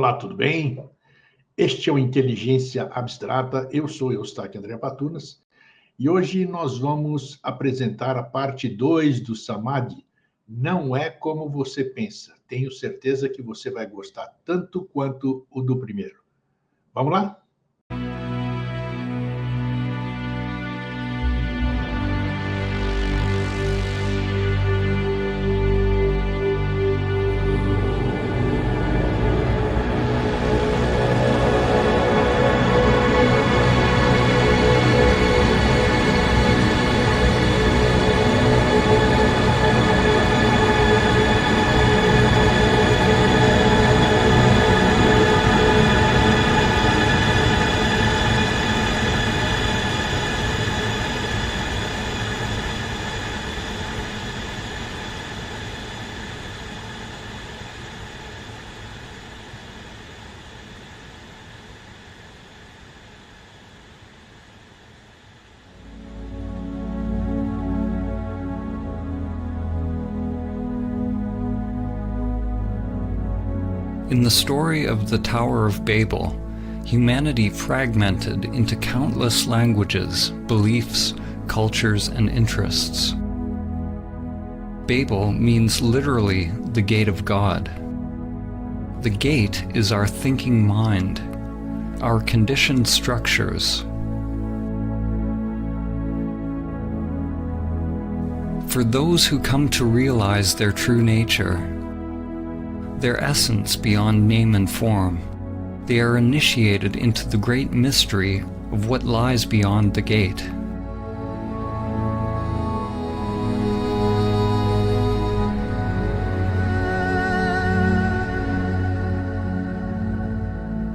Olá, tudo bem? Este é o Inteligência Abstrata, eu sou Eustáquio André Patunas, e hoje nós vamos apresentar a parte 2 do Samadhi. Não é como você pensa. Tenho certeza que você vai gostar tanto quanto o do primeiro. Vamos lá? In the story of the Tower of Babel, humanity fragmented into countless languages, beliefs, cultures, and interests. Babel means literally the gate of God. The gate is our thinking mind, our conditioned structures. For those who come to realize their true nature, their essence beyond name and form, they are initiated into the great mystery of what lies beyond the gate.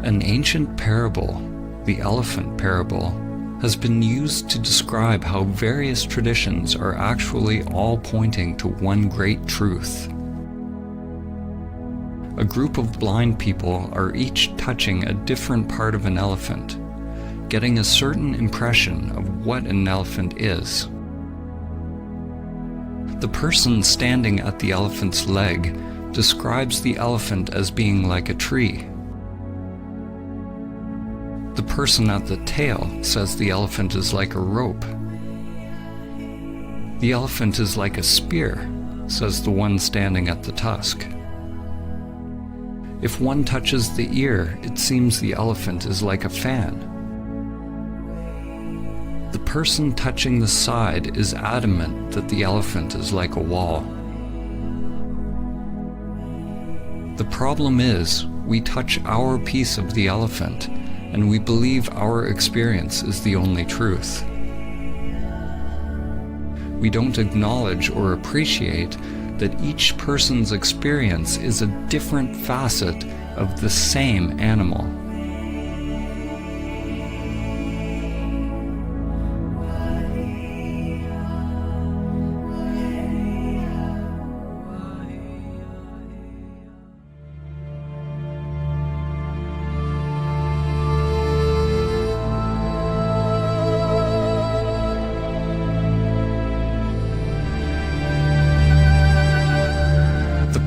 An ancient parable, the elephant parable, has been used to describe how various traditions are actually all pointing to one great truth. A group of blind people are each touching a different part of an elephant, getting a certain impression of what an elephant is. The person standing at the elephant's leg describes the elephant as being like a tree. The person at the tail says the elephant is like a rope. The elephant is like a spear, says the one standing at the tusk. If one touches the ear, it seems the elephant is like a fan. The person touching the side is adamant that the elephant is like a wall. The problem is, we touch our piece of the elephant, and we believe our experience is the only truth. We don't acknowledge or appreciate that each person's experience is a different facet of the same animal.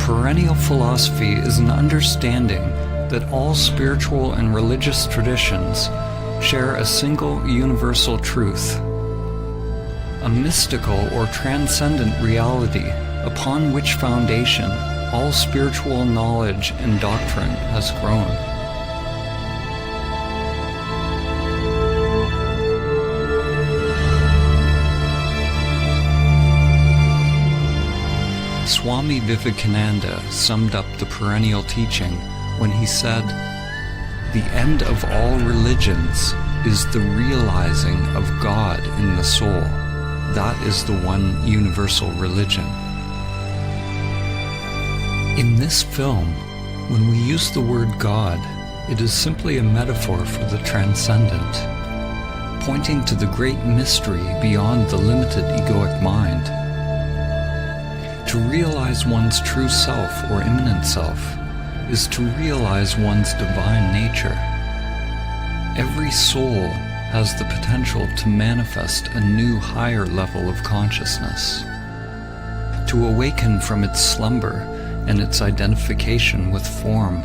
Perennial philosophy is an understanding that all spiritual and religious traditions share a single universal truth, a mystical or transcendent reality upon which foundation all spiritual knowledge and doctrine has grown. Swami Vivekananda summed up the perennial teaching when he said, "The end of all religions is the realizing of God in the soul. That is the one universal religion." In this film, when we use the word God, it is simply a metaphor for the transcendent, pointing to the great mystery beyond the limited egoic mind. To realize one's true self or immanent self is to realize one's divine nature. Every soul has the potential to manifest a new higher level of consciousness, to awaken from its slumber and its identification with form.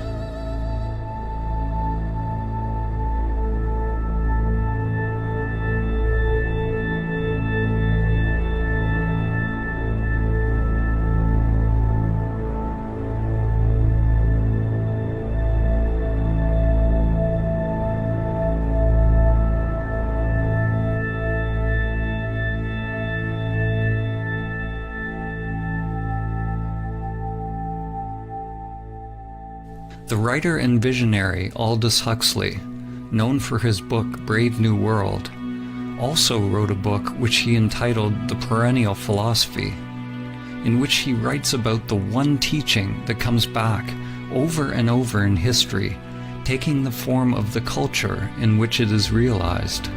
The writer and visionary Aldous Huxley, known for his book Brave New World, also wrote a book which he entitled The Perennial Philosophy, in which he writes about the one teaching that comes back over and over in history, taking the form of the culture in which it is realized.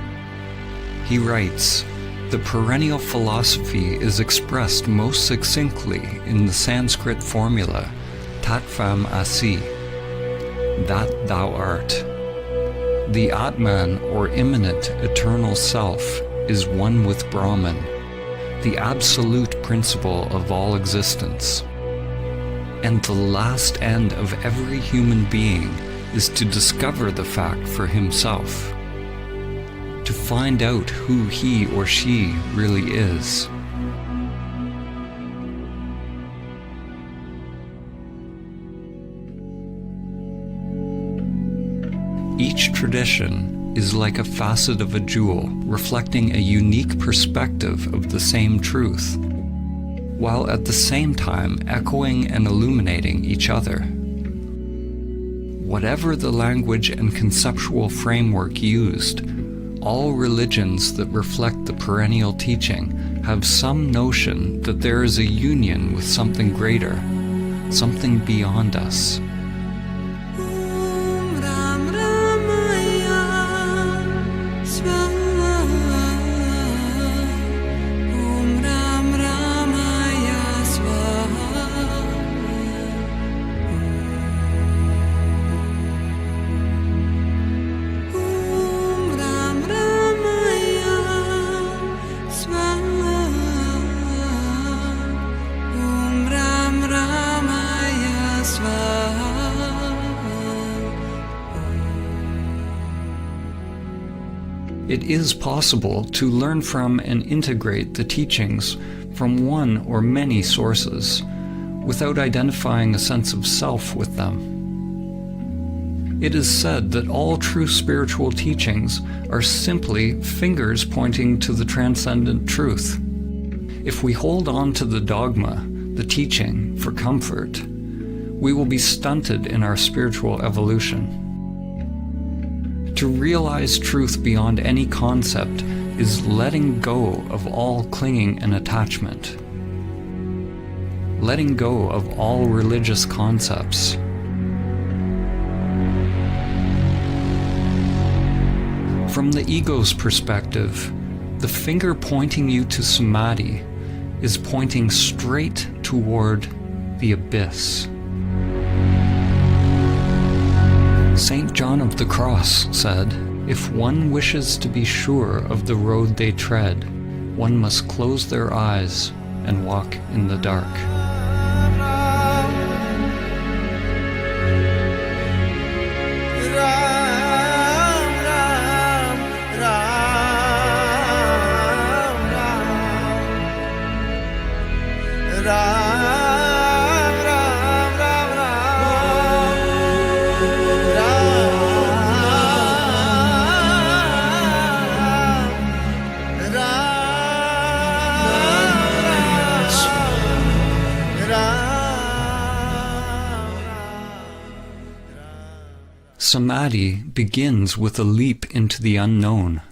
He writes, "The perennial philosophy is expressed most succinctly in the Sanskrit formula, Tat Tvam Asi, that thou art. The Atman, or immanent eternal self, is one with Brahman, the absolute principle of all existence. And the last end of every human being is to discover the fact for himself, to find out who he or she really is." Each tradition is like a facet of a jewel, reflecting a unique perspective of the same truth, while at the same time echoing and illuminating each other. Whatever the language and conceptual framework used, all religions that reflect the perennial teaching have some notion that there is a union with something greater, something beyond us. It is possible to learn from and integrate the teachings from one or many sources without identifying a sense of self with them. It is said that all true spiritual teachings are simply fingers pointing to the transcendent truth. If we hold on to the dogma, the teaching, for comfort, we will be stunted in our spiritual evolution. To realize truth beyond any concept is letting go of all clinging and attachment, letting go of all religious concepts. From the ego's perspective, the finger pointing you to Samadhi is pointing straight toward the abyss. St. John of the Cross said, "If one wishes to be sure of the road they tread, one must close their eyes and walk in the dark." Samadhi begins with a leap into the unknown.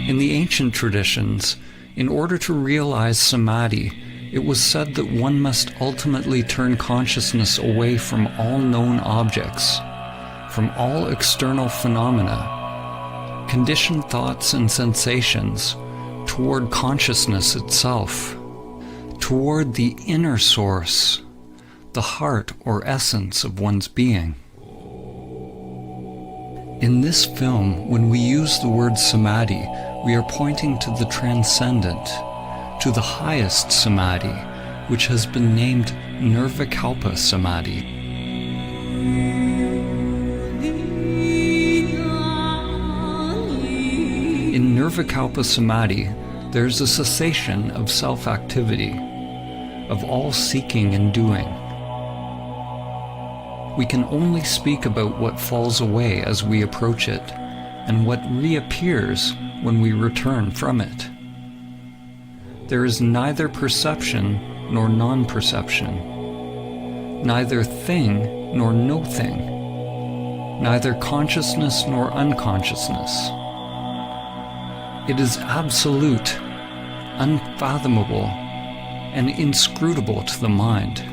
In the ancient traditions, in order to realize Samadhi, it was said that one must ultimately turn consciousness away from all known objects, from all external phenomena, conditioned thoughts and sensations, toward consciousness itself, toward the inner source, the heart or essence of one's being. In this film, when we use the word Samadhi, we are pointing to the transcendent, to the highest Samadhi, which has been named Nirvikalpa Samadhi. In Nirvikalpa Samadhi, there is a cessation of self-activity, of all seeking and doing. We can only speak about what falls away as we approach it, and what reappears when we return from it. There is neither perception nor non-perception, neither thing nor no thing, neither consciousness nor unconsciousness. It is absolute, unfathomable, and inscrutable to the mind.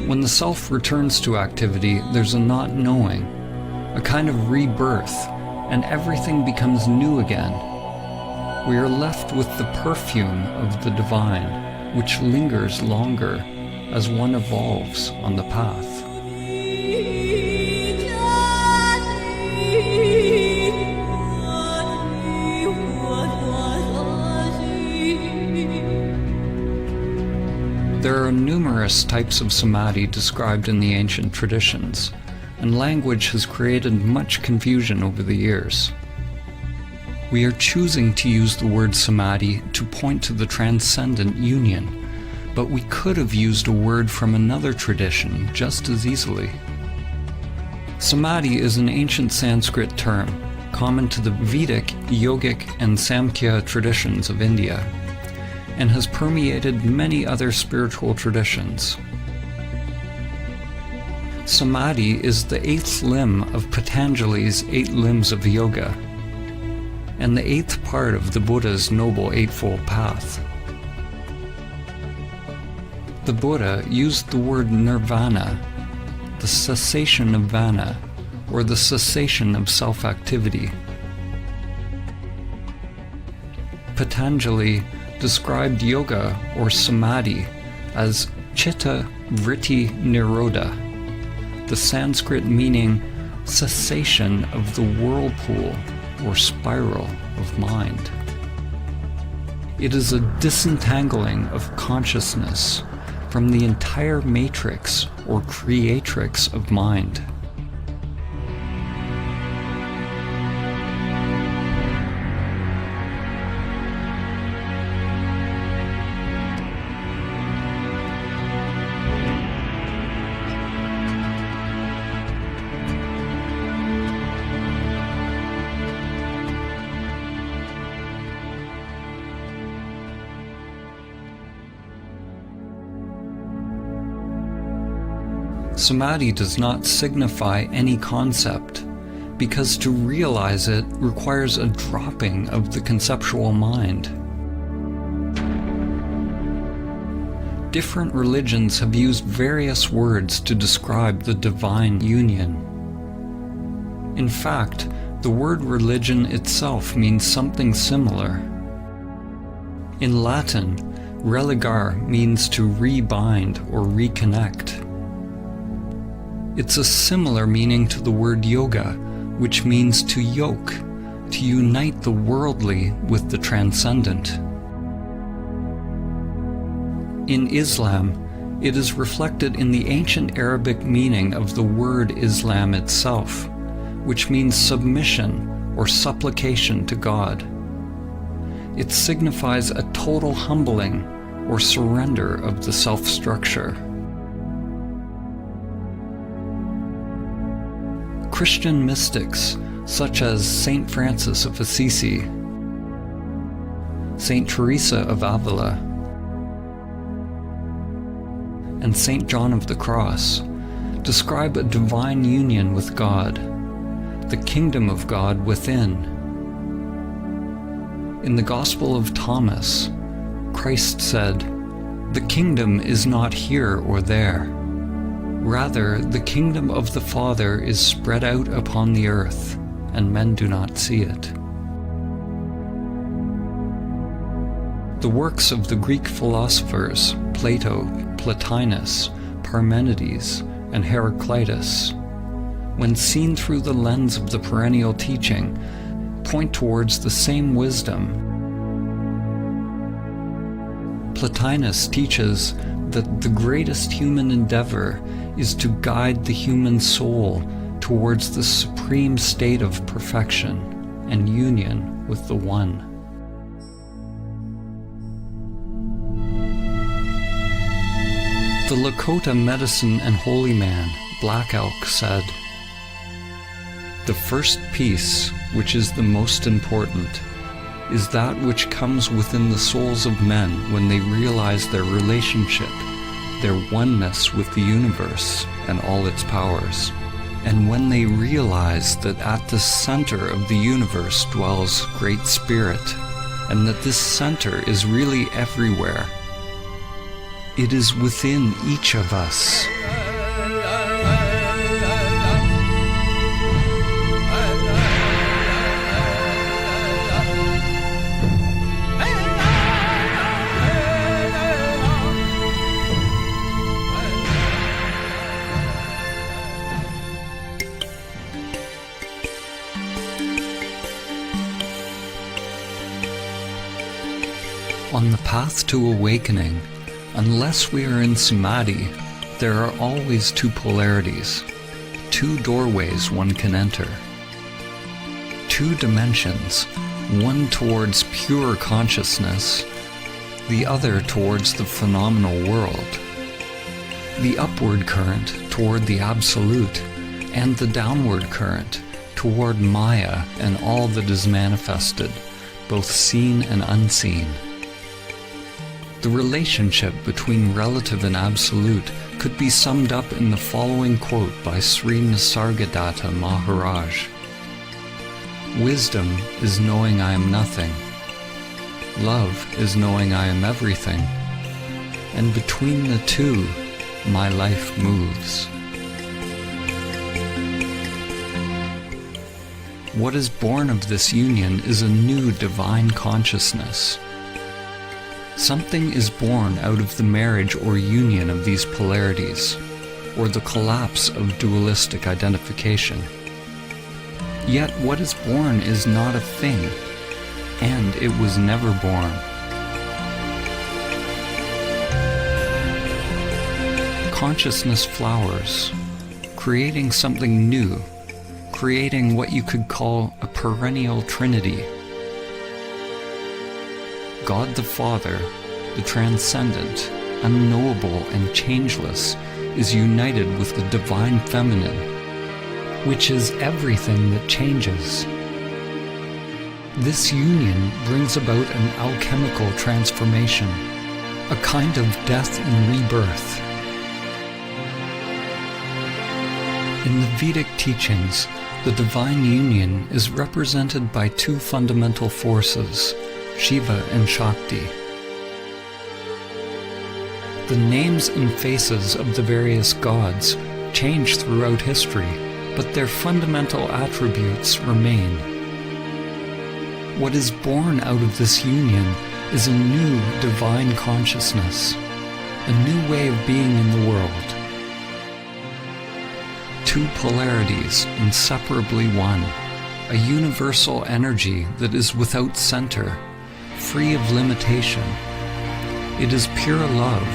When the self returns to activity, there's a not knowing, a kind of rebirth, and everything becomes new again. We are left with the perfume of the divine, which lingers longer as one evolves on the path. There are numerous types of samadhi described in the ancient traditions, and language has created much confusion over the years. We are choosing to use the word samadhi to point to the transcendent union, but we could have used a word from another tradition just as easily. Samadhi is an ancient Sanskrit term, common to the Vedic, Yogic, and Samkya traditions of India, and has permeated many other spiritual traditions. Samadhi is the 8th limb of Patanjali's 8 limbs of yoga, and the 8th part of the Buddha's Noble Eightfold Path. The Buddha used the word nirvana, the cessation of vana, or the cessation of self-activity. Patanjali described yoga or samadhi as chitta vritti nirodha, the Sanskrit meaning cessation of the whirlpool or spiral of mind. It is a disentangling of consciousness from the entire matrix or creatrix of mind. Samadhi does not signify any concept, because to realize it requires a dropping of the conceptual mind. Different religions have used various words to describe the divine union. In fact, the word religion itself means something similar. In Latin, realizar means to rebind or reconnect. It's a similar meaning to the word yoga, which means to yoke, to unite the worldly with the transcendent. In Islam, it is reflected in the ancient Arabic meaning of the word Islam itself, which means submission or supplication to God. It signifies a total humbling or surrender of the self-structure. Christian mystics such as Saint Francis of Assisi, Saint Teresa of Avila, and Saint John of the Cross describe a divine union with God, the kingdom of God within. In the Gospel of Thomas, Christ said, "The kingdom is not here or there. Rather, the kingdom of the Father is spread out upon the earth, and men do not see it." The works of the Greek philosophers Plato, Plotinus, Parmenides, and Heraclitus, when seen through the lens of the perennial teaching, point towards the same wisdom. Plotinus teaches that the greatest human endeavor is to guide the human soul towards the supreme state of perfection and union with the One. The Lakota medicine and holy man, Black Elk, said, "The first peace, which is the most important, is that which comes within the souls of men when they realize their relationship, their oneness with the universe and all its powers, and when they realize that at the center of the universe dwells Great Spirit, and that this center is really everywhere. It is within each of us." On the path to awakening, unless we are in Samadhi, there are always two polarities, two doorways one can enter, two dimensions, one towards pure consciousness, the other towards the phenomenal world, the upward current toward the Absolute, and the downward current toward Maya and all that is manifested, both seen and unseen. The relationship between relative and absolute could be summed up in the following quote by Sri Nisargadatta Maharaj. "Wisdom is knowing I am nothing. Love is knowing I am everything. And between the two, my life moves." What is born of this union is a new divine consciousness. Something is born out of the marriage or union of these polarities, or the collapse of dualistic identification. Yet what is born is not a thing, and it was never born. Consciousness flowers, creating something new, creating what you could call a perennial trinity. God the Father, the transcendent, unknowable and changeless, is united with the divine feminine, which is everything that changes. This union brings about an alchemical transformation, a kind of death and rebirth. In the Vedic teachings, the divine union is represented by two fundamental forces, Shiva and Shakti. The names and faces of the various gods change throughout history, but their fundamental attributes remain. What is born out of this union is a new divine consciousness, a new way of being in the world. Two polarities inseparably one, a universal energy that is without center, free of limitation. It is pure love.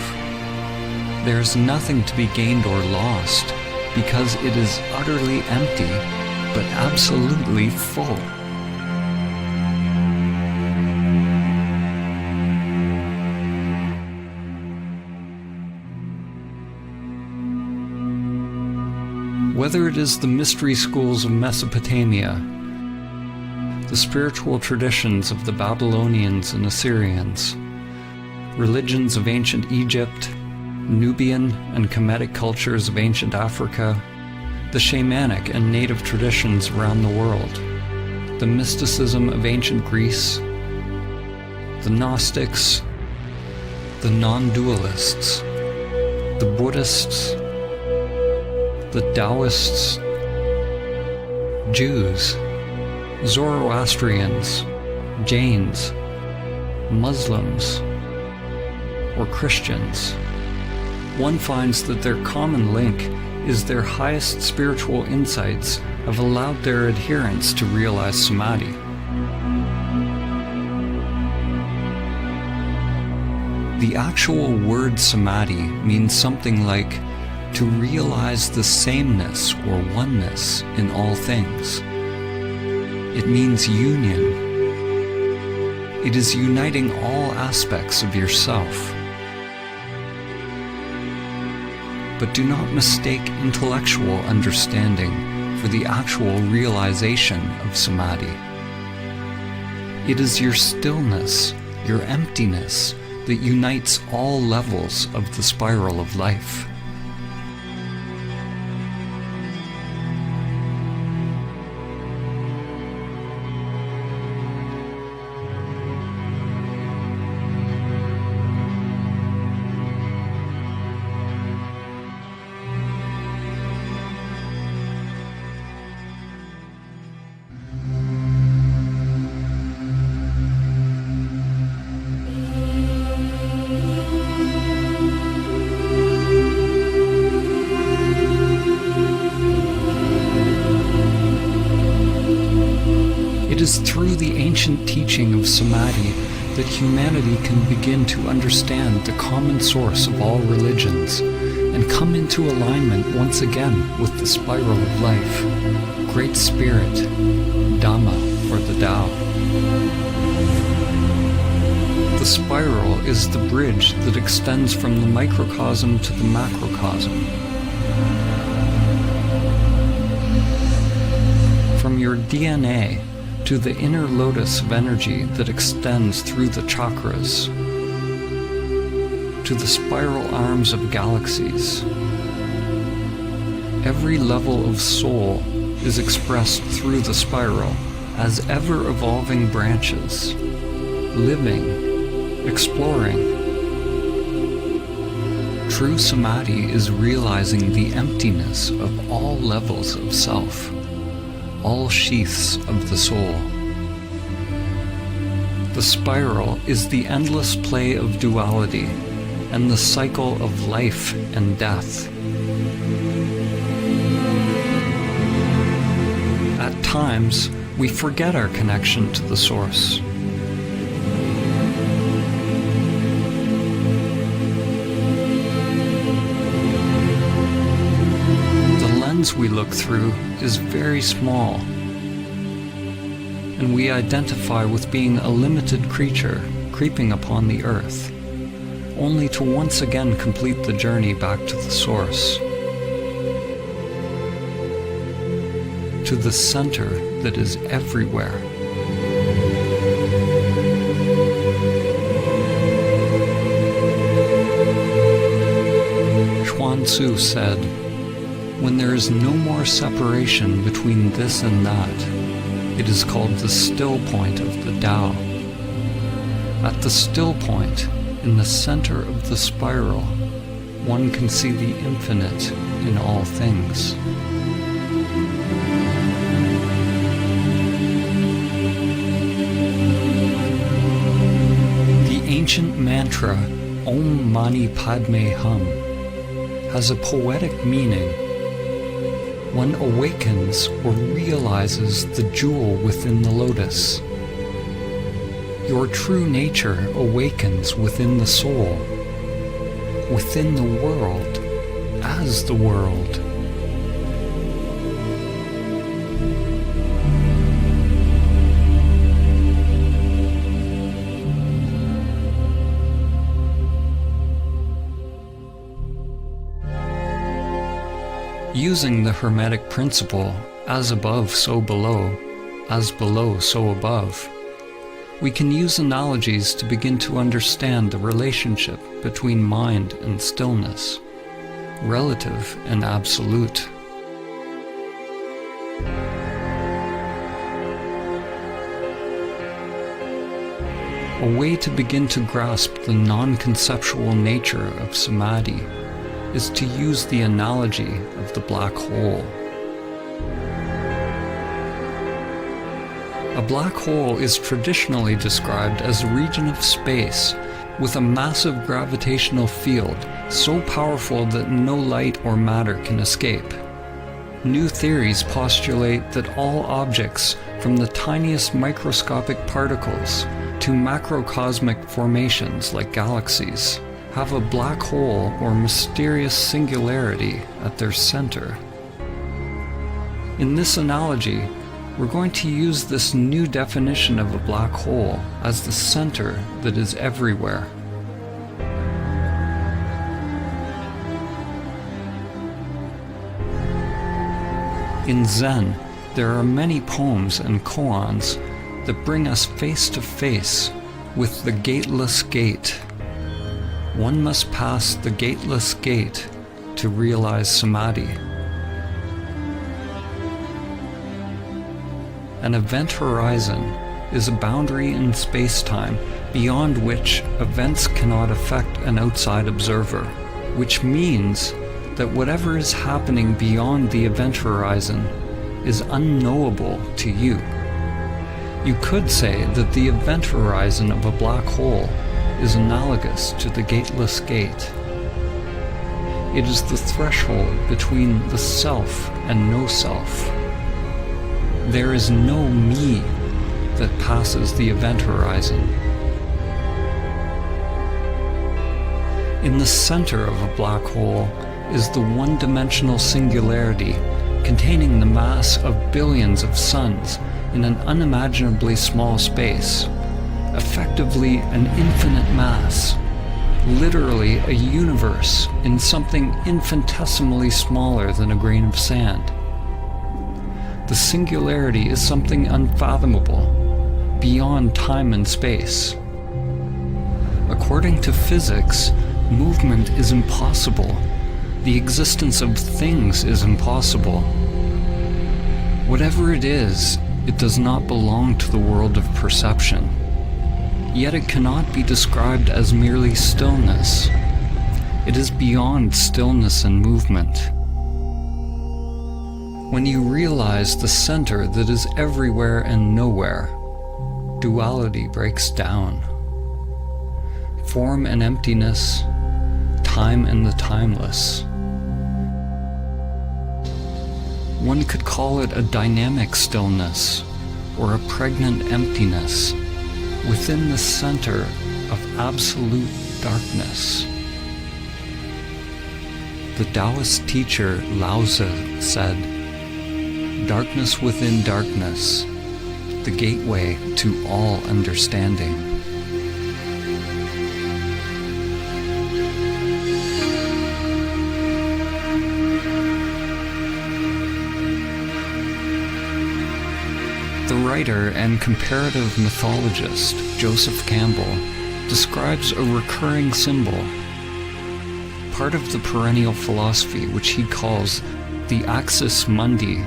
There is nothing to be gained or lost, because it is utterly empty, but absolutely full. Whether it is the mystery schools of Mesopotamia, the spiritual traditions of the Babylonians and Assyrians, religions of ancient Egypt, Nubian and Kemetic cultures of ancient Africa, the shamanic and native traditions around the world, the mysticism of ancient Greece, the Gnostics, the non-dualists, the Buddhists, the Taoists, Jews, Zoroastrians, Jains, Muslims, or Christians, one finds that their common link is their highest spiritual insights have allowed their adherents to realize Samadhi. The actual word Samadhi means something like to realize the sameness or oneness in all things. It means union. It is uniting all aspects of yourself. but do not mistake intellectual understanding for the actual realization of Samadhi. It is your stillness, your emptiness, that unites all levels of the spiral of life. It is through the ancient teaching of Samadhi that humanity can begin to understand the common source of all religions and come into alignment once again with the spiral of life, Great Spirit, Dhamma, or the Tao. The spiral is the bridge that extends from the microcosm to the macrocosm. From your DNA to the inner lotus of energy that extends through the chakras, to the spiral arms of galaxies. Every level of soul is expressed through the spiral as ever-evolving branches, living, exploring. True Samadhi is realizing the emptiness of all levels of self, all sheaths of the soul. The spiral is the endless play of duality and the cycle of life and death. At times, we forget our connection to the source. We look through is very small, and we identify with being a limited creature creeping upon the earth, only to once again complete the journey back to the source, to the center that is everywhere. Chuang Tzu said, "When there is no more separation between this and that, it is called the still point of the Tao." At the still point, in the center of the spiral, one can see the infinite in all things. The ancient mantra, Om Mani Padme Hum, has a poetic meaning. One awakens or realizes the jewel within the lotus. Your true nature awakens within the soul, within the world, as the world. Using the Hermetic principle, as above, so below, as below, so above, we can use analogies to begin to understand the relationship between mind and stillness, relative and absolute. A way to begin to grasp the non-conceptual nature of Samadhi is to use the analogy of the black hole. A black hole is traditionally described as a region of space with a massive gravitational field so powerful that no light or matter can escape. New theories postulate that all objects, from the tiniest microscopic particles to macrocosmic formations like galaxies, have a black hole or mysterious singularity at their center. In this analogy, we're going to use this new definition of a black hole as the center that is everywhere. In Zen, there are many poems and koans that bring us face to face with the gateless gate. One must pass the gateless gate to realize Samadhi. An event horizon is a boundary in space-time beyond which events cannot affect an outside observer, which means that whatever is happening beyond the event horizon is unknowable to you. You could say that the event horizon of a black hole is analogous to the gateless gate. It is the threshold between the self and no self. There is no me that passes the event horizon. In the center of a black hole is the one-dimensional singularity containing the mass of billions of suns in an unimaginably small space, effectively an infinite mass, literally a universe in something infinitesimally smaller than a grain of sand. The singularity is something unfathomable, beyond time and space. According to physics, movement is impossible. The existence of things is impossible. Whatever it is, it does not belong to the world of perception. Yet it cannot be described as merely stillness. It is beyond stillness and movement. When you realize the center that is everywhere and nowhere, duality breaks down. Form and emptiness, time and the timeless. One could call it a dynamic stillness, or a pregnant emptiness, within the center of absolute darkness. The Taoist teacher Lao Tzu said, "Darkness within darkness, the gateway to all understanding." The writer and comparative mythologist Joseph Campbell describes a recurring symbol, part of the perennial philosophy which he calls the axis mundi,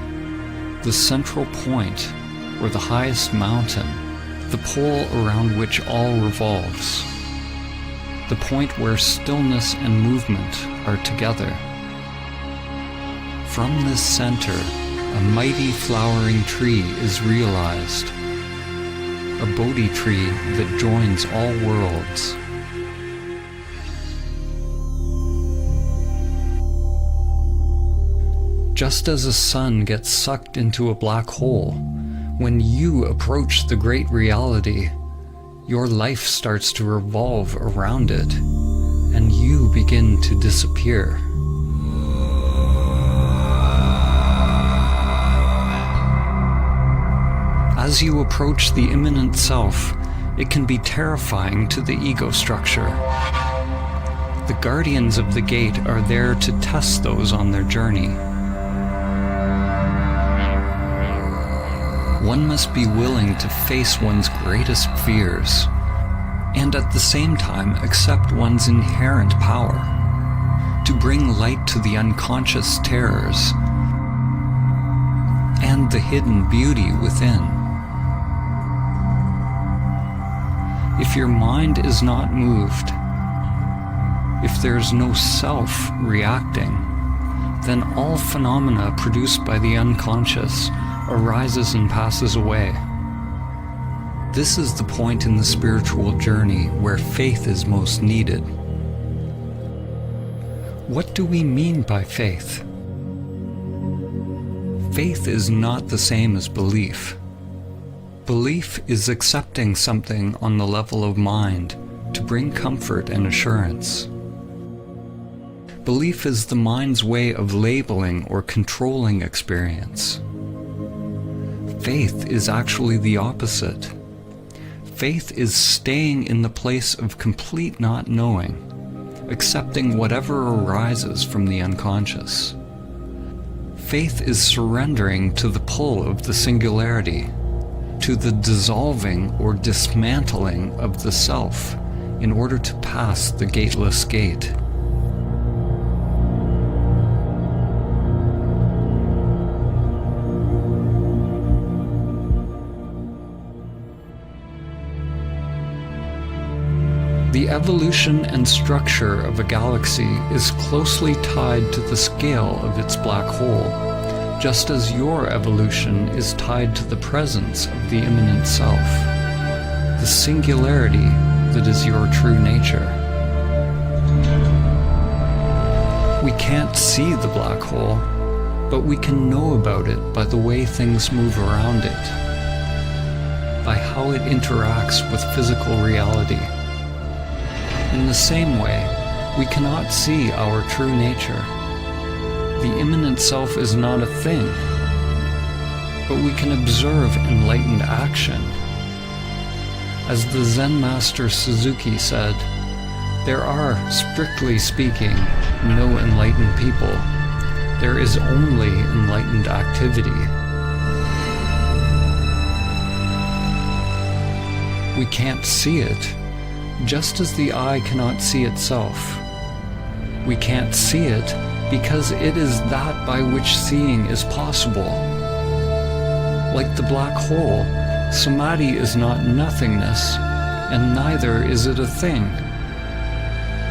the central point or the highest mountain, the pole around which all revolves, the point where stillness and movement are together. From this center, a mighty flowering tree is realized, a Bodhi tree that joins all worlds. Just as a sun gets sucked into a black hole, when you approach the great reality, your life starts to revolve around it, and you begin to disappear. As you approach the immanent self, it can be terrifying to the ego structure. The guardians of the gate are there to test those on their journey. One must be willing to face one's greatest fears, and at the same time accept one's inherent power, to bring light to the unconscious terrors and the hidden beauty within. If your mind is not moved, if there's no self reacting, then all phenomena produced by the unconscious arises and passes away. This is the point in the spiritual journey where faith is most needed. What do we mean by faith? Faith is not the same as belief. Belief is accepting something on the level of mind to bring comfort and assurance. Belief is the mind's way of labeling or controlling experience. Faith is actually the opposite. Faith is staying in the place of complete not knowing, accepting whatever arises from the unconscious. faith is surrendering to the pull of the singularity, to the dissolving or dismantling of the self in order to pass the gateless gate. The evolution and structure of a galaxy is closely tied to the scale of its black hole, just as your evolution is tied to the presence of the immanent self, the singularity that is your true nature. We can't see the black hole, but we can know about it by the way things move around it, by how it interacts with physical reality. In the same way, we cannot see our true nature. The immanent self is not a thing, but we can observe enlightened action. As the Zen master Suzuki said, there are, strictly speaking, no enlightened people. There is only enlightened activity. We can't see it, just as the eye cannot see itself. We can't see it because it is that by which seeing is possible. Like the black hole, Samadhi is not nothingness, and neither is it a thing.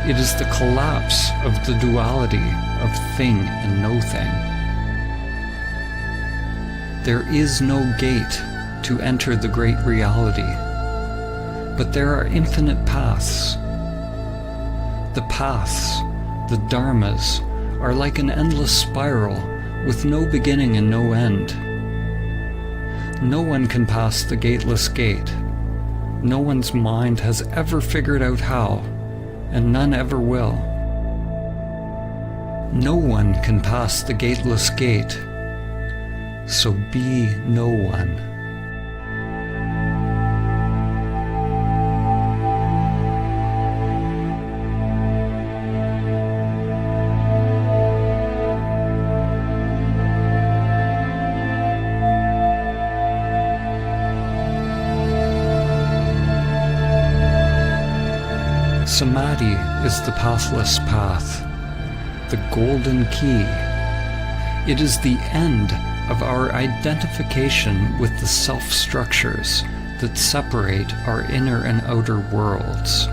It is the collapse of the duality of thing and no thing. There is no gate to enter the great reality, but there are infinite paths. The paths, the dharmas, are like an endless spiral with no beginning and no end. No one can pass the gateless gate. No one's mind has ever figured out how, and none ever will. No one can pass the gateless gate, so be no one. Samadhi is the pathless path, the golden key. It is the end of our identification with the self-structures that separate our inner and outer worlds.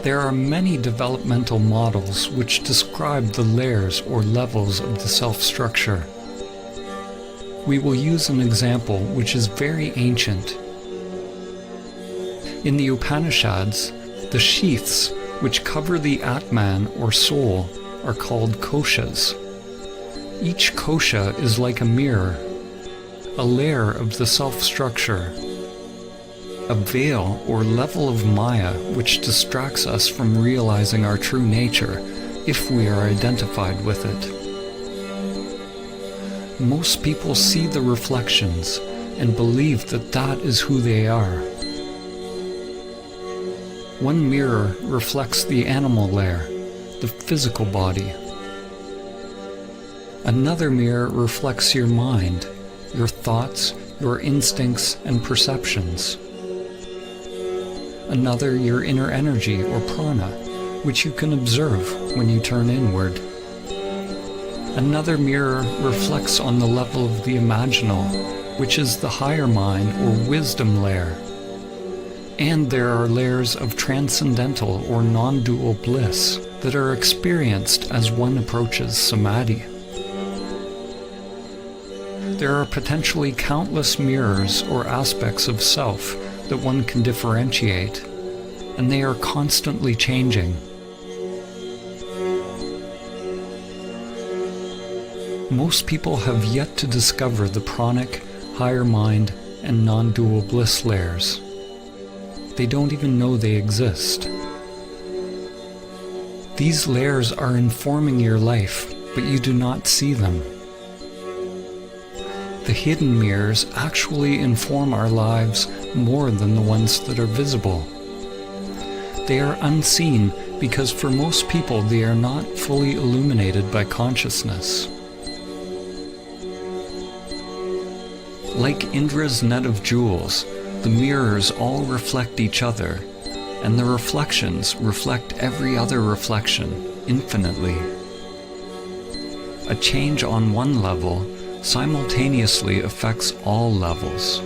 There are many developmental models which describe the layers or levels of the self-structure. We will use an example which is very ancient. In the Upanishads, the sheaths which cover the Atman or soul are called koshas. Each kosha is like a mirror, a layer of the self-structure, a veil or level of Maya which distracts us from realizing our true nature if we are identified with it. Most people see the reflections and believe that that is who they are. One mirror reflects the animal layer, the physical body. Another mirror reflects your mind, your thoughts, your instincts and perceptions. Another your inner energy or prana, which you can observe when you turn inward. Another mirror reflects on the level of the imaginal, which is the higher mind or wisdom layer. And there are layers of transcendental or non-dual bliss that are experienced as one approaches Samadhi. There are potentially countless mirrors or aspects of self that one can differentiate, and they are constantly changing. Most people have yet to discover the pranic, higher mind, and non-dual bliss layers. They don't even know they exist. These layers are informing your life but you do not see them. The hidden mirrors actually inform our lives more than the ones that are visible. They are unseen because for most people they are not fully illuminated by consciousness. Like Indra's net of jewels, the mirrors all reflect each other, and the reflections reflect every other reflection infinitely. A change on one level simultaneously affects all levels.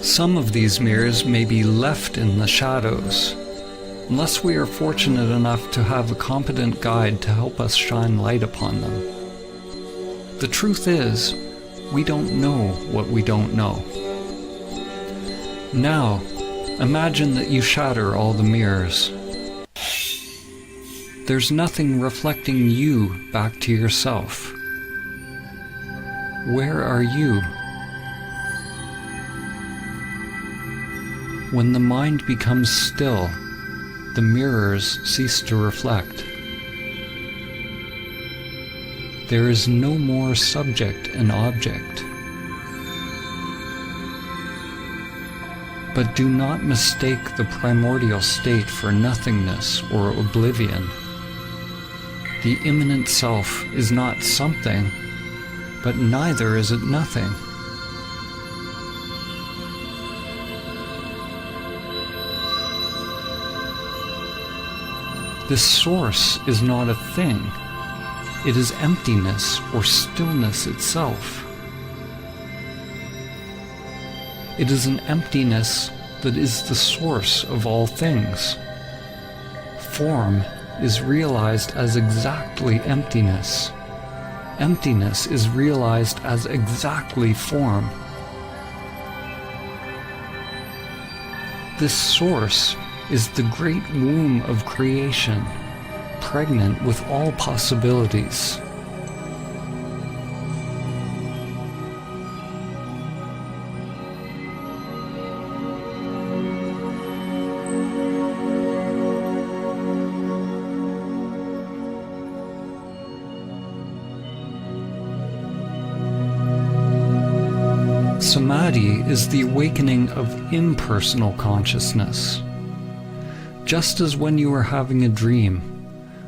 Some of these mirrors may be left in the shadows, unless we are fortunate enough to have a competent guide to help us shine light upon them. The truth is, we don't know what we don't know. Now, imagine that you shatter all the mirrors. There's nothing reflecting you back to yourself. Where are you? When the mind becomes still, the mirrors cease to reflect. There is no more subject and object. But do not mistake the primordial state for nothingness or oblivion. The immanent self is not something, but neither is it nothing. This source is not a thing. It is emptiness or stillness itself. It is an emptiness that is the source of all things. Form is realized as exactly emptiness. Emptiness is realized as exactly form. This source is the great womb of creation, pregnant with all possibilities. Samadhi is the awakening of impersonal consciousness. Just as when you are having a dream,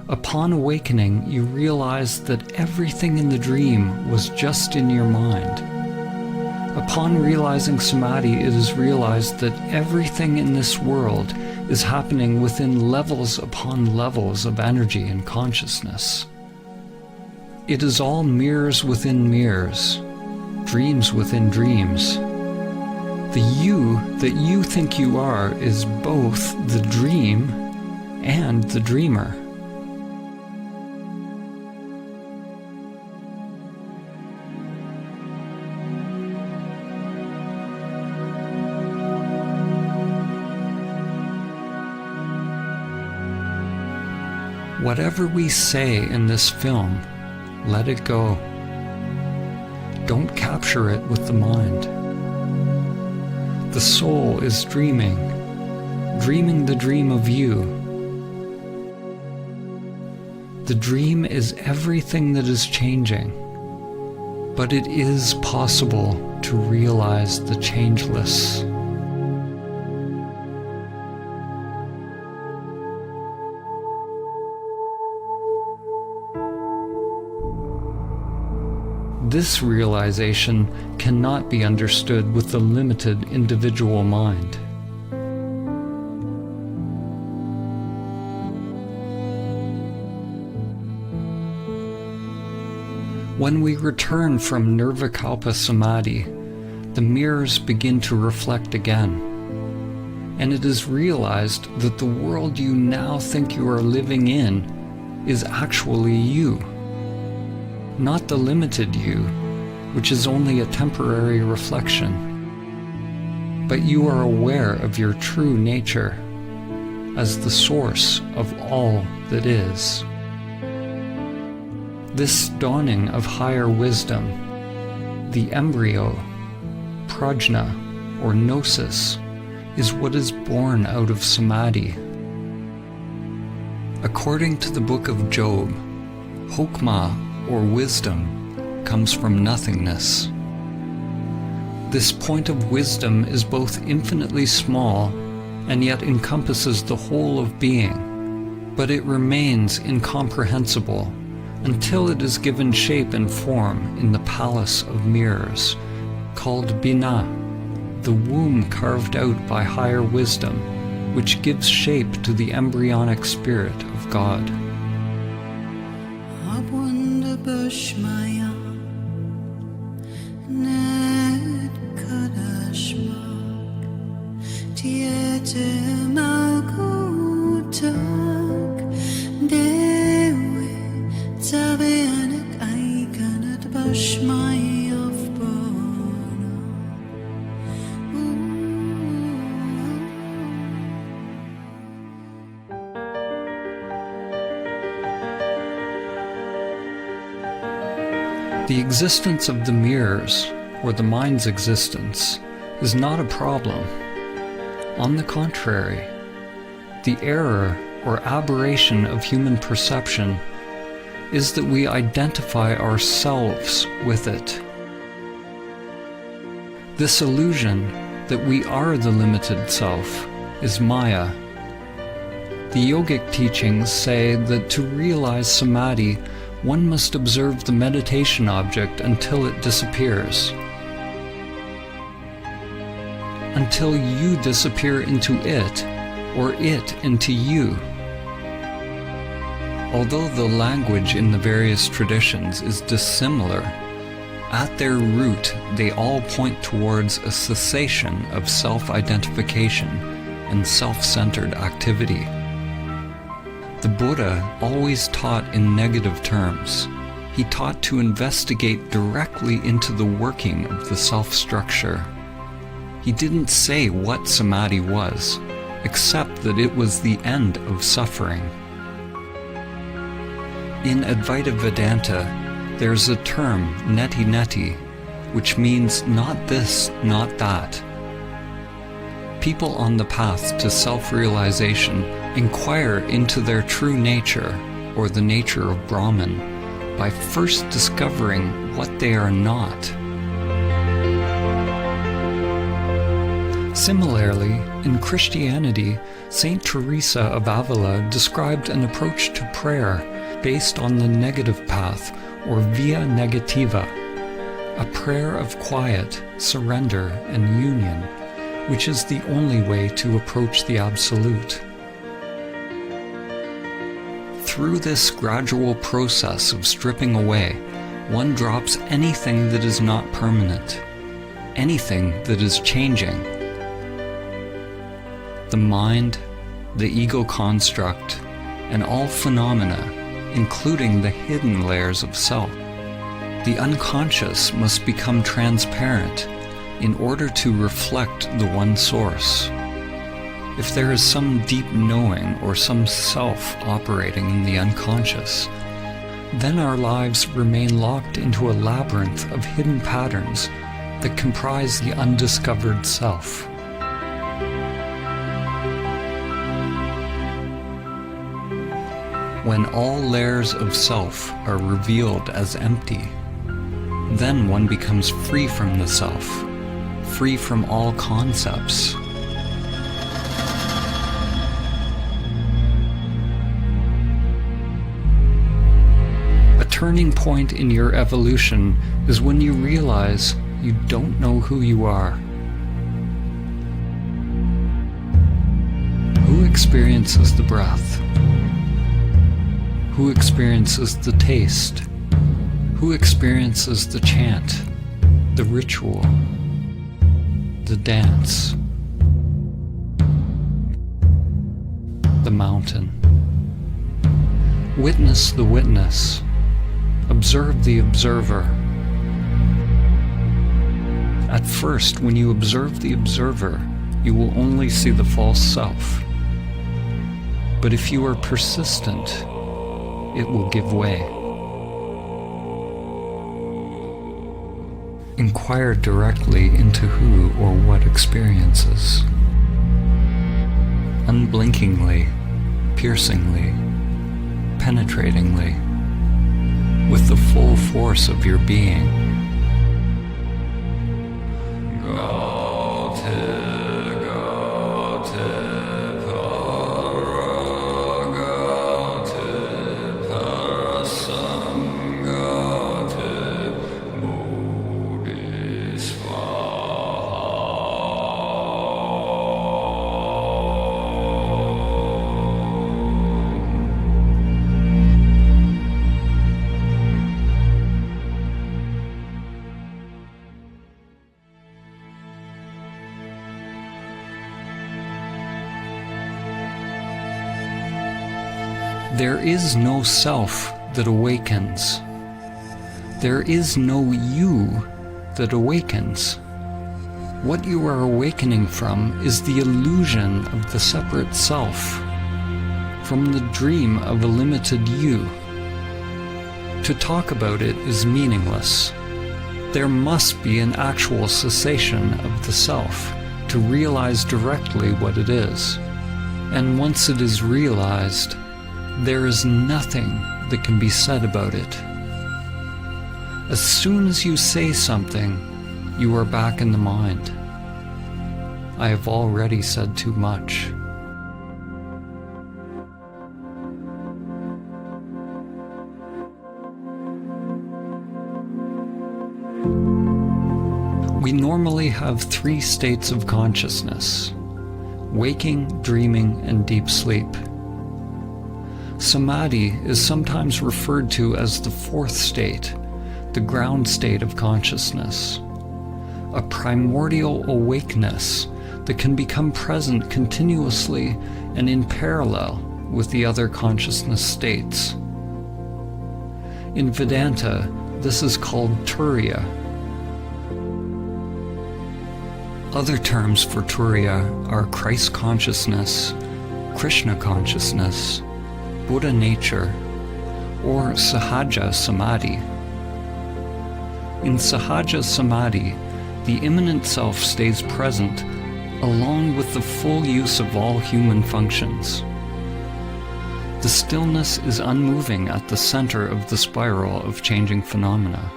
upon awakening you realize that everything in the dream was just in your mind. Upon realizing Samadhi, it is realized that everything in this world is happening within levels upon levels of energy and consciousness. It is all mirrors within mirrors, dreams within dreams. The you that you think you are is both the dream and the dreamer. Whatever we say in this film, let it go. Don't capture it with the mind. The soul is dreaming the dream of you. The dream is everything that is changing, but it is possible to realize the changeless. This realization cannot be understood with the limited individual mind. When we return from Nirvikalpa Samadhi, the mirrors begin to reflect again, and it is realized that the world you now think you are living in is actually you. Not the limited you, which is only a temporary reflection, but you are aware of your true nature as the source of all that is. This dawning of higher wisdom, the embryo, prajna, or gnosis, is what is born out of Samadhi. According to the book of Job, Hokmah, or wisdom, comes from nothingness. This point of wisdom is both infinitely small and yet encompasses the whole of being, but it remains incomprehensible until it is given shape and form in the palace of mirrors, called Bina, the womb carved out by higher wisdom, which gives shape to the embryonic spirit of God. The existence of the mirrors, or the mind's existence, is not a problem. On the contrary, the error or aberration of human perception is that we identify ourselves with it. This illusion that we are the limited self is Maya. The yogic teachings say that to realize Samadhi, one must observe the meditation object until it disappears. Until you disappear into it, or it into you. Although the language in the various traditions is dissimilar, at their root they all point towards a cessation of self-identification and self-centered activity. The Buddha always taught in negative terms. He taught to investigate directly into the working of the self-structure. He didn't say what Samadhi was, except that it was the end of suffering. In Advaita Vedanta, there's a term, neti-neti, which means not this, not that. People on the path to self-realization inquire into their true nature, or the nature of Brahman, by first discovering what they are not. Similarly, in Christianity, Saint Teresa of Avila described an approach to prayer based on the negative path, or via negativa, a prayer of quiet, surrender, and union, which is the only way to approach the Absolute. Through this gradual process of stripping away, one drops anything that is not permanent, anything that is changing. The mind, the ego construct, and all phenomena, including the hidden layers of self. The unconscious must become transparent in order to reflect the one source. If there is some deep knowing or some self operating in the unconscious, then our lives remain locked into a labyrinth of hidden patterns that comprise the undiscovered self. When all layers of self are revealed as empty, then one becomes free from the self, free from all concepts. A turning point in your evolution is when you realize you don't know who you are. Who experiences the breath? Who experiences the taste? Who experiences the chant, the ritual, the dance, the mountain? Witness the witness. Observe the observer. At first, when you observe the observer, you will only see the false self. But if you are persistent, it will give way. Inquire directly into who or what experiences. Unblinkingly, piercingly, penetratingly, with the full force of your being. There is no self that awakens. There is no you that awakens. What you are awakening from is the illusion of the separate self, from the dream of a limited you. To talk about it is meaningless. There must be an actual cessation of the self to realize directly what it is. And once it is realized, there is nothing that can be said about it. As soon as you say something, you are back in the mind. I have already said too much. We normally have 3 states of consciousness: waking, dreaming, and deep sleep. Samadhi is sometimes referred to as the 4th state, the ground state of consciousness, a primordial awakeness that can become present continuously and in parallel with the other consciousness states. In Vedanta, this is called Turiya. Other terms for Turiya are Christ consciousness, Krishna consciousness, Buddha nature, or Sahaja Samadhi. In Sahaja Samadhi, the immanent self stays present along with the full use of all human functions. The stillness is unmoving at the center of the spiral of changing phenomena.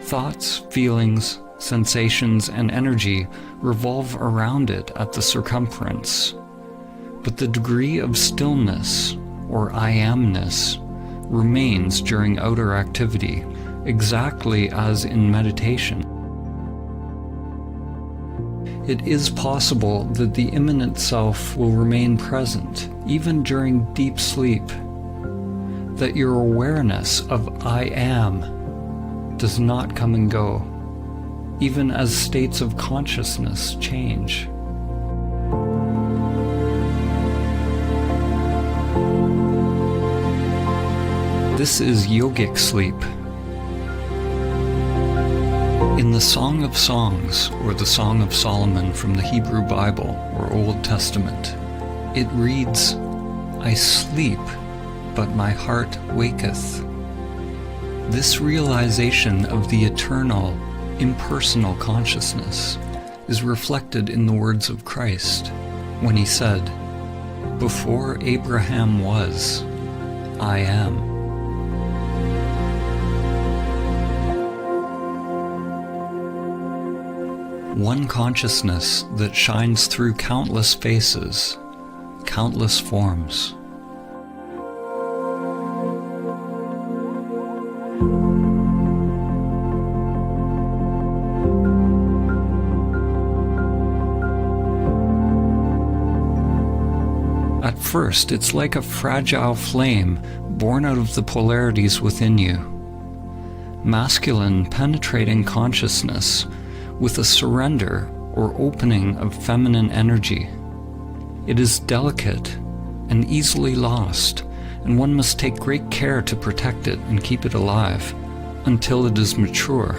Thoughts, feelings, sensations, and energy revolve around it at the circumference. But the degree of stillness, or I-amness, remains during outer activity, exactly as in meditation. It is possible that the immanent self will remain present, even during deep sleep, that your awareness of I am does not come and go, even as states of consciousness change. This is yogic sleep. In the Song of Songs, or the Song of Solomon from the Hebrew Bible or Old Testament, it reads, "I sleep, but my heart waketh." This realization of the eternal, impersonal consciousness is reflected in the words of Christ when he said, "Before Abraham was, I am." One consciousness that shines through countless faces, countless forms. At first, it's like a fragile flame born out of the polarities within you. Masculine, penetrating consciousness with a surrender or opening of feminine energy. It is delicate and easily lost, and one must take great care to protect it and keep it alive until it is mature.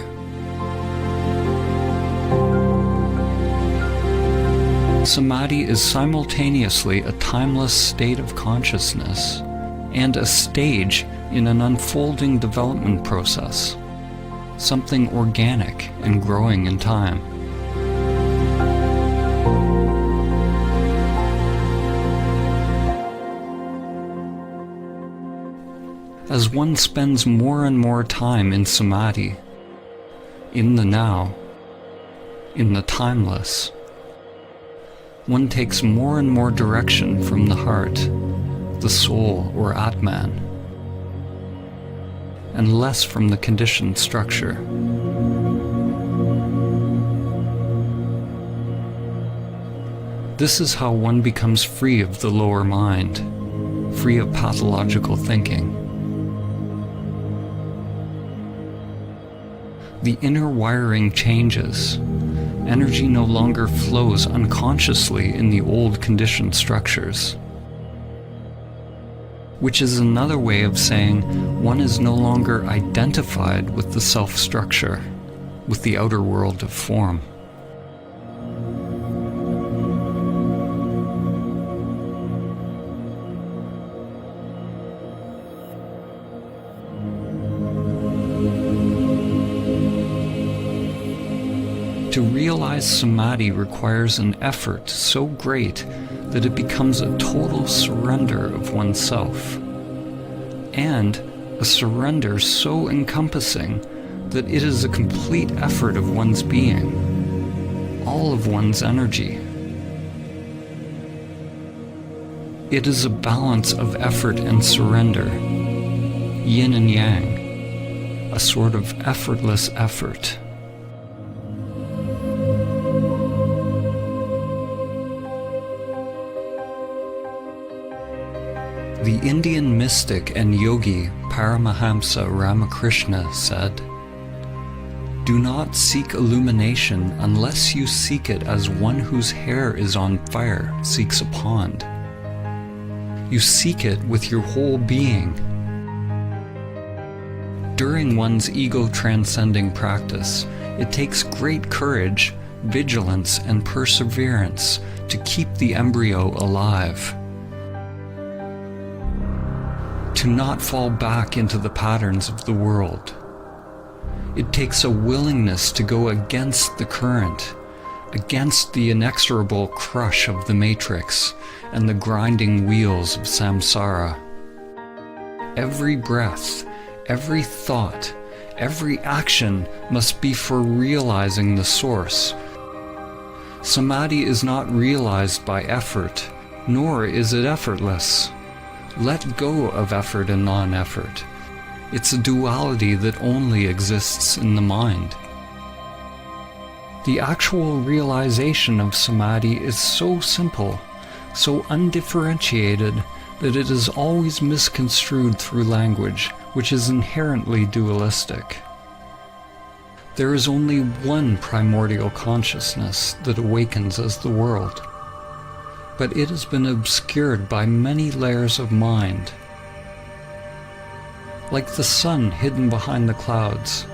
Samadhi is simultaneously a timeless state of consciousness and a stage in an unfolding development process, something organic and growing in time. As one spends more and more time in Samadhi, in the now, in the timeless, one takes more and more direction from the heart, the soul or Atman, and less from the conditioned structure. This is how one becomes free of the lower mind, free of pathological thinking. The inner wiring changes. Energy no longer flows unconsciously in the old conditioned structures. Which is another way of saying one is no longer identified with the self-structure, with the outer world of form. To realize Samadhi requires an effort so great that it becomes a total surrender of oneself, and a surrender so encompassing that it is a complete effort of one's being, all of one's energy. It is a balance of effort and surrender, yin and yang, a sort of effortless effort. The Indian mystic and yogi Paramahamsa Ramakrishna said, "Do not seek illumination unless you seek it as one whose hair is on fire seeks a pond. You seek it with your whole being." During one's ego-transcending practice, it takes great courage, vigilance, and perseverance to keep the embryo alive. To not fall back into the patterns of the world. It takes a willingness to go against the current, against the inexorable crush of the matrix and the grinding wheels of samsara. Every breath, every thought, every action must be for realizing the source. Samadhi is not realized by effort, nor is it effortless. Let go of effort and non-effort. It's a duality that only exists in the mind. The actual realization of Samadhi is so simple, so undifferentiated, that it is always misconstrued through language, which is inherently dualistic. There is only one primordial consciousness that awakens as the world, but it has been obscured by many layers of mind. Like the sun hidden behind the clouds,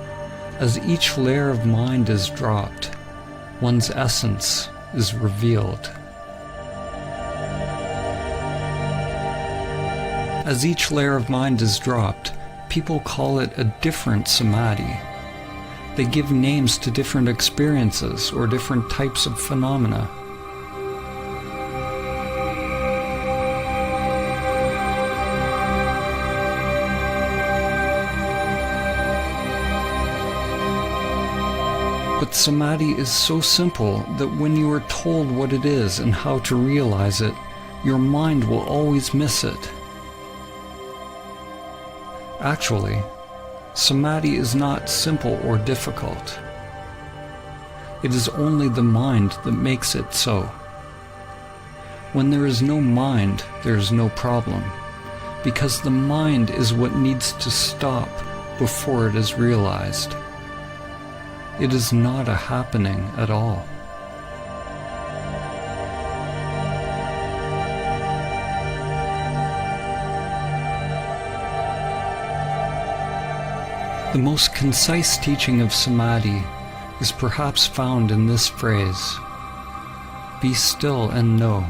as each layer of mind is dropped, one's essence is revealed. As each layer of mind is dropped, people call it a different Samadhi. They give names to different experiences or different types of phenomena. But Samadhi is so simple that when you are told what it is and how to realize it, your mind will always miss it. Actually, Samadhi is not simple or difficult. It is only the mind that makes it so. When there is no mind, there is no problem, because the mind is what needs to stop before it is realized. It is not a happening at all. The most concise teaching of Samadhi is perhaps found in this phrase, "Be still and know."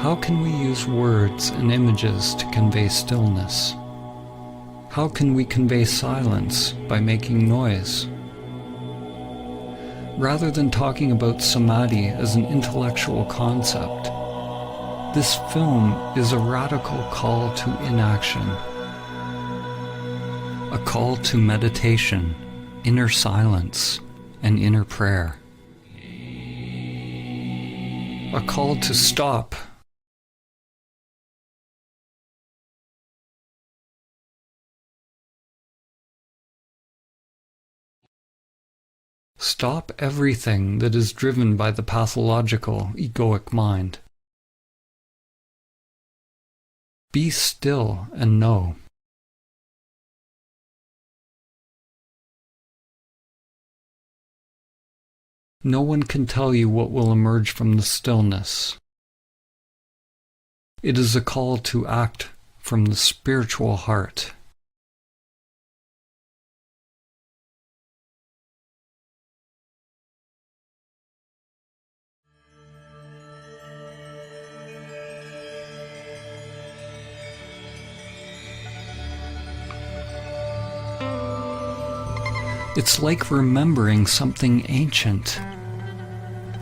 How can we use words and images to convey stillness? How can we convey silence by making noise? Rather than talking about Samadhi as an intellectual concept, this film is a radical call to inaction, a call to meditation, inner silence, and inner prayer. A call to stop. Stop everything that is driven by the pathological, egoic mind. Be still and know. No one can tell you what will emerge from the stillness. It is a call to act from the spiritual heart. It's like remembering something ancient.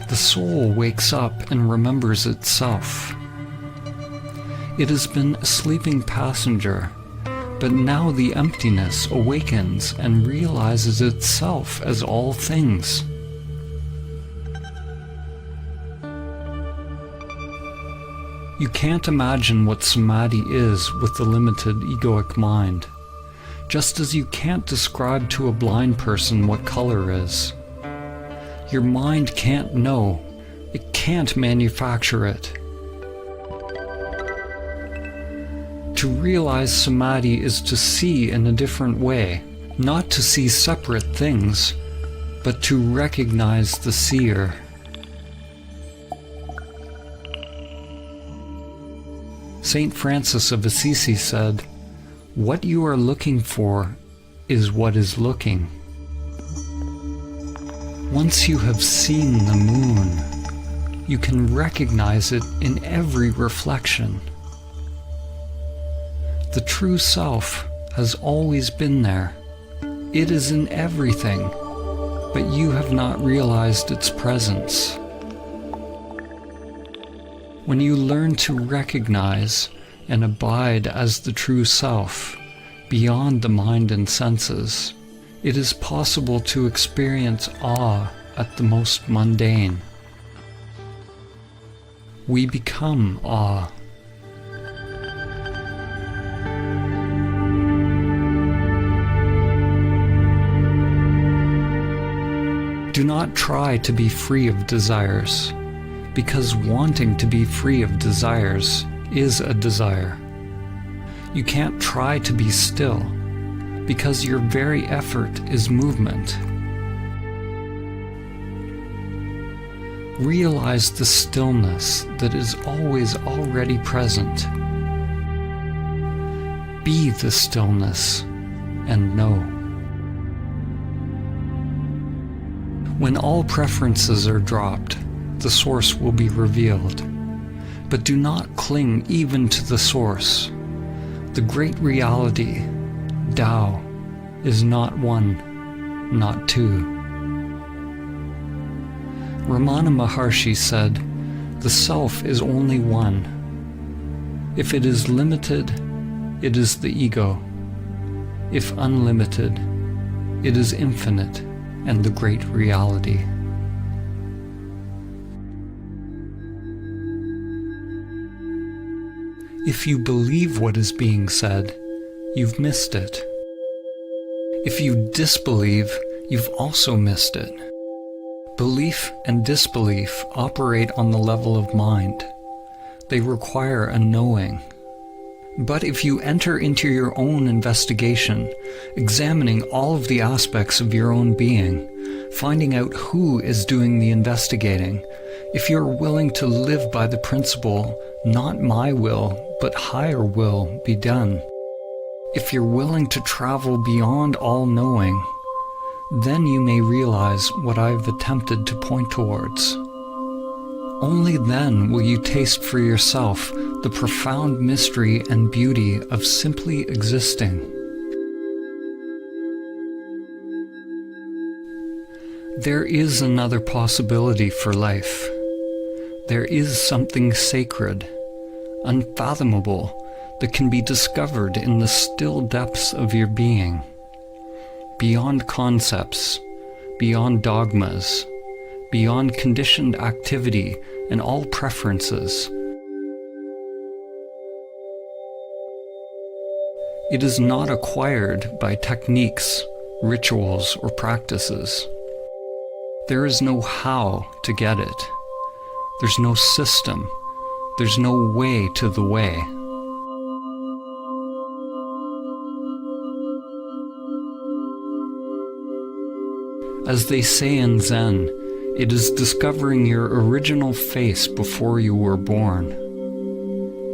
The soul wakes up and remembers itself. It has been a sleeping passenger, but now the emptiness awakens and realizes itself as all things. You can't imagine what Samadhi is with the limited egoic mind. Just as you can't describe to a blind person what color is. Your mind can't know. It can't manufacture it. To realize Samadhi is to see in a different way, not to see separate things, but to recognize the seer. Saint Francis of Assisi said, "What you are looking for is what is looking." Once you have seen the moon, you can recognize it in every reflection. The true self has always been there. It is in everything, but you have not realized its presence. When you learn to recognize and abide as the true self, beyond the mind and senses, it is possible to experience awe at the most mundane. We become awe. Do not try to be free of desires, because wanting to be free of desires is a desire. You can't try to be still, because your very effort is movement. Realize the stillness that is always already present. Be the stillness and know. When all preferences are dropped, the source will be revealed. But do not cling even to the source. The great reality, Tao, is not one, not two. Ramana Maharshi said, "The self is only one. If it is limited, it is the ego. If unlimited, it is infinite and the great reality." If you believe what is being said, you've missed it. If you disbelieve, you've also missed it. Belief and disbelief operate on the level of mind. They require a knowing. But if you enter into your own investigation, examining all of the aspects of your own being, finding out who is doing the investigating, if you're willing to live by the principle, not my will, but higher will be done, if you're willing to travel beyond all knowing, then you may realize what I've attempted to point towards. Only then will you taste for yourself the profound mystery and beauty of simply existing. There is another possibility for life. There is something sacred, unfathomable, that can be discovered in the still depths of your being, beyond concepts, beyond dogmas, beyond conditioned activity and all preferences. It is not acquired by techniques, rituals, or practices. There is no how to get it. There's no system. There's no way to the way. As they say in Zen, it is discovering your original face before you were born.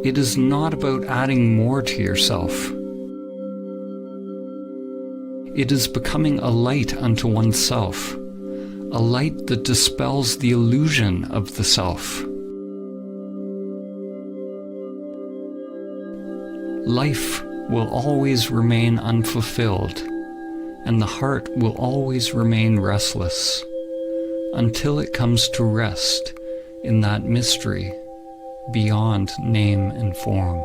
It is not about adding more to yourself. It is becoming a light unto oneself, a light that dispels the illusion of the self. Life will always remain unfulfilled, and the heart will always remain restless, until it comes to rest in that mystery beyond name and form.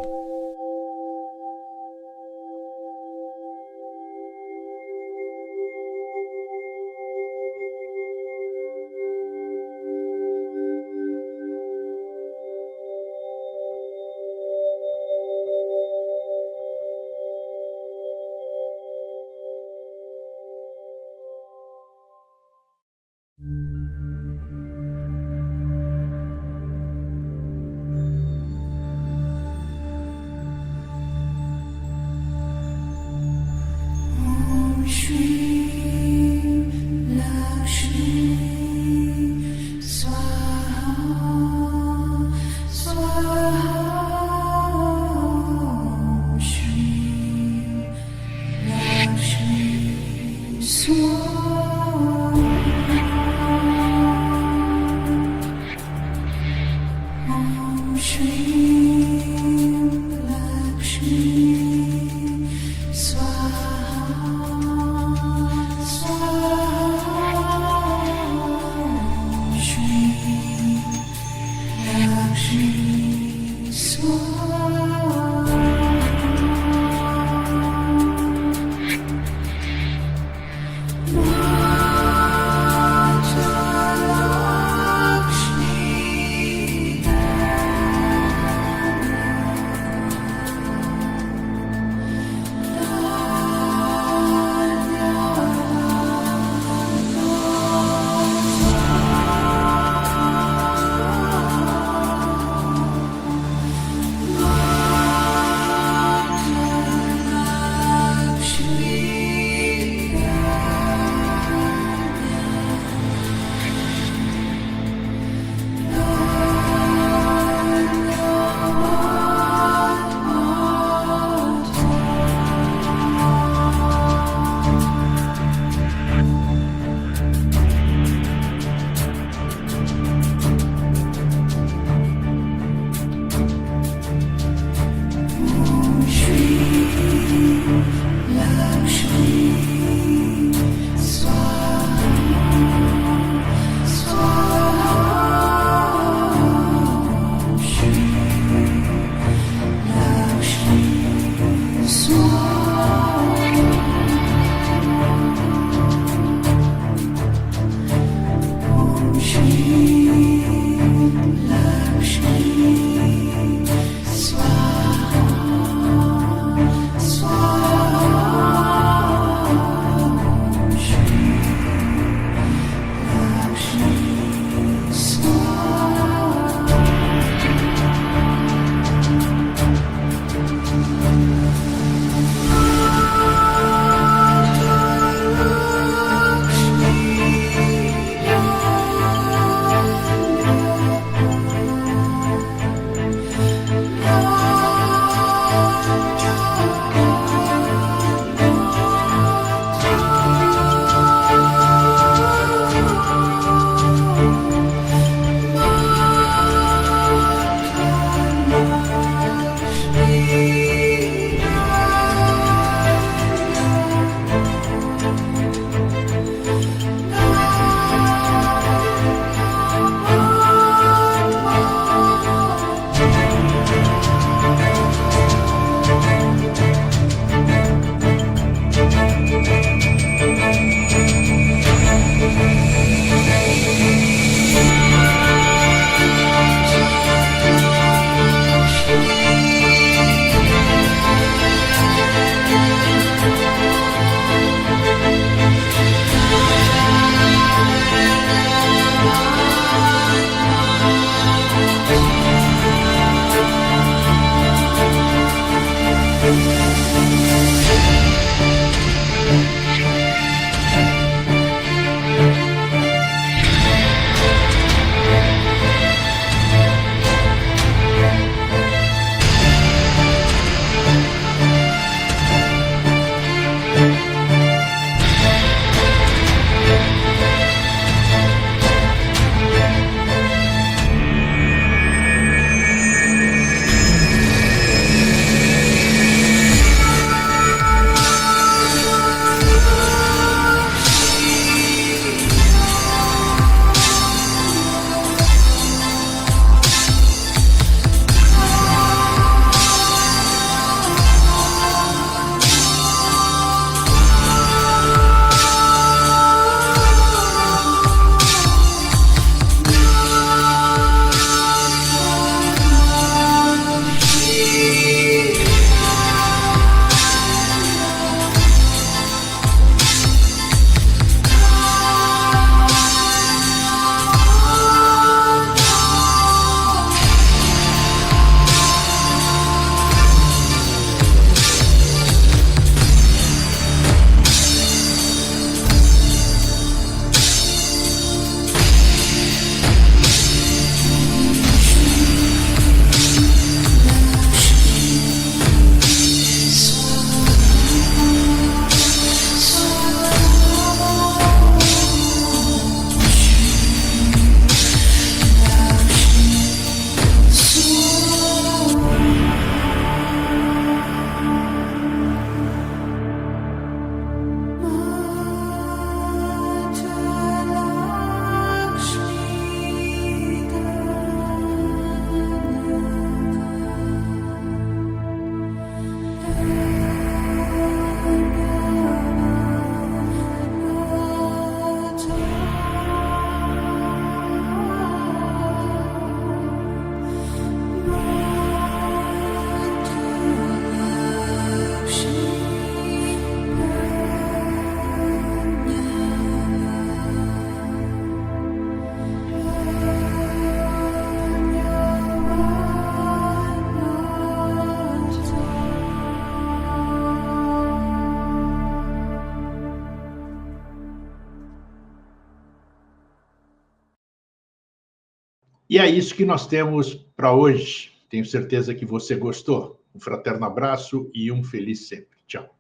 E é isso que nós temos para hoje. Tenho certeza que você gostou. Um fraterno abraço e um feliz sempre. Tchau.